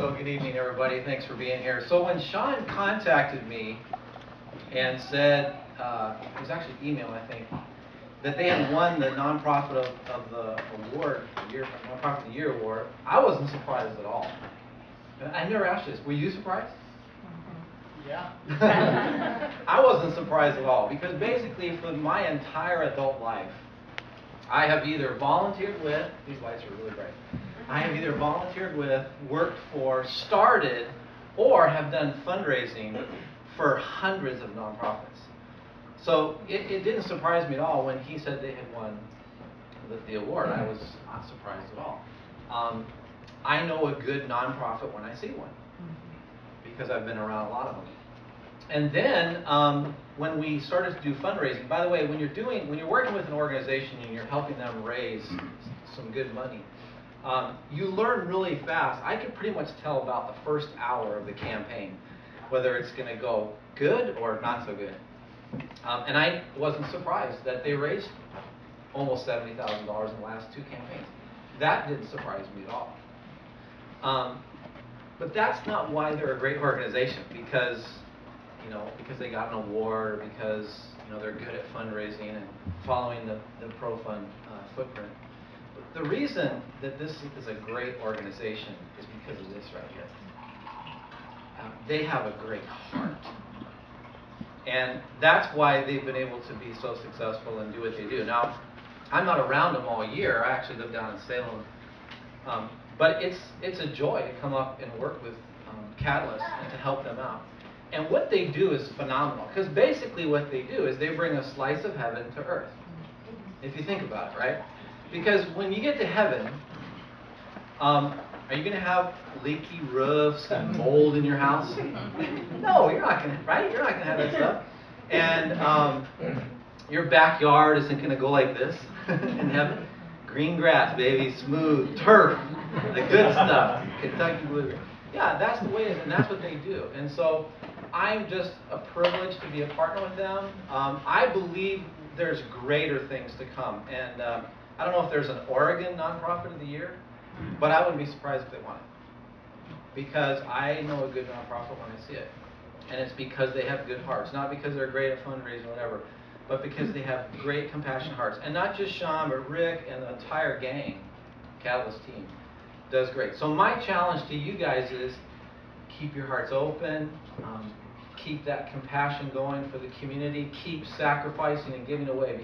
So good evening, everybody. Thanks for being here. So when Sean contacted me and said, it was actually email, I think, that they had won the nonprofit of the award, nonprofit of the year award, I wasn't surprised at all. I never asked you this. Were you surprised? Yeah. I wasn't surprised at all, because basically for my entire adult life, I have either volunteered with, these lights are really bright, I have either volunteered with, worked for, started, or have done fundraising for hundreds of nonprofits. So it didn't surprise me at all when he said they had won the award. I was not surprised at all. I know a good nonprofit when I see one, because I've been around a lot of them. And then when we started to do fundraising, by the way, when you're working with an organization and you're helping them raise some good money, you learn really fast. I can pretty much tell about the first hour of the campaign whether it's going to go good or not so good. And I wasn't surprised that they raised almost $70,000 in the last two campaigns. That didn't surprise me at all. But that's not why they're a great organization, because they got an award, or because they're good at fundraising and following the ProFund footprint. But the reason that this is a great organization is because of this right here. They have a great heart. And that's why they've been able to be so successful and do what they do. Now, I'm not around them all year. I actually live down in Salem. But it's a joy to come up and work with Catalyst and to help them out. And what they do is phenomenal, because basically what they do is they bring a slice of heaven to earth, if you think about it, right? Because when you get to heaven, are you going to have leaky roofs and mold in your house? No, you're not going to, right? You're not going to have that stuff. And your backyard isn't going to go like this in heaven. Green grass, baby, smooth, turf, the good stuff, Kentucky bluegrass. Yeah, that's the way it is, and that's what they do. And so I'm just a privilege to be a partner with them. I believe there's greater things to come. And I don't know if there's an Oregon Nonprofit of the Year, but I wouldn't be surprised if they won it. Because I know a good nonprofit when I see it. And it's because they have good hearts. Not because they're great at fundraising or whatever, but because they have great, compassionate hearts. And not just Sean, but Rick and the entire gang, Catalyst team, does great. So my challenge to you guys is keep your hearts open, keep that compassion going for the community, keep sacrificing and giving away,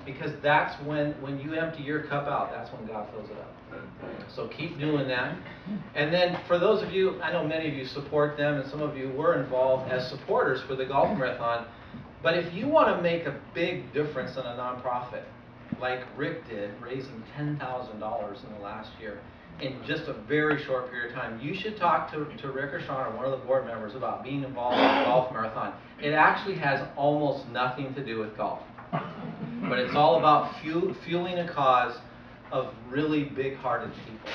because that's when you empty your cup out, that's when God fills it up. So keep doing that. And then for those of you, I know many of you support them, and some of you were involved as supporters for the Golf Marathon. But if you want to make a big difference in a nonprofit, like Rick did, raising $10,000 in the last year, in just a very short period of time, you should talk to Rick or Sean or one of the board members about being involved in the Golf Marathon. It actually has almost nothing to do with golf. But it's all about fueling a cause of really big-hearted people.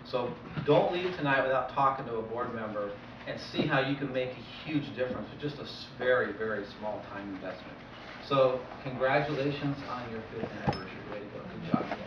So don't leave tonight without talking to a board member and see how you can make a huge difference with just a very, very small time investment. So congratulations on your 5th anniversary. Way to go. Good job.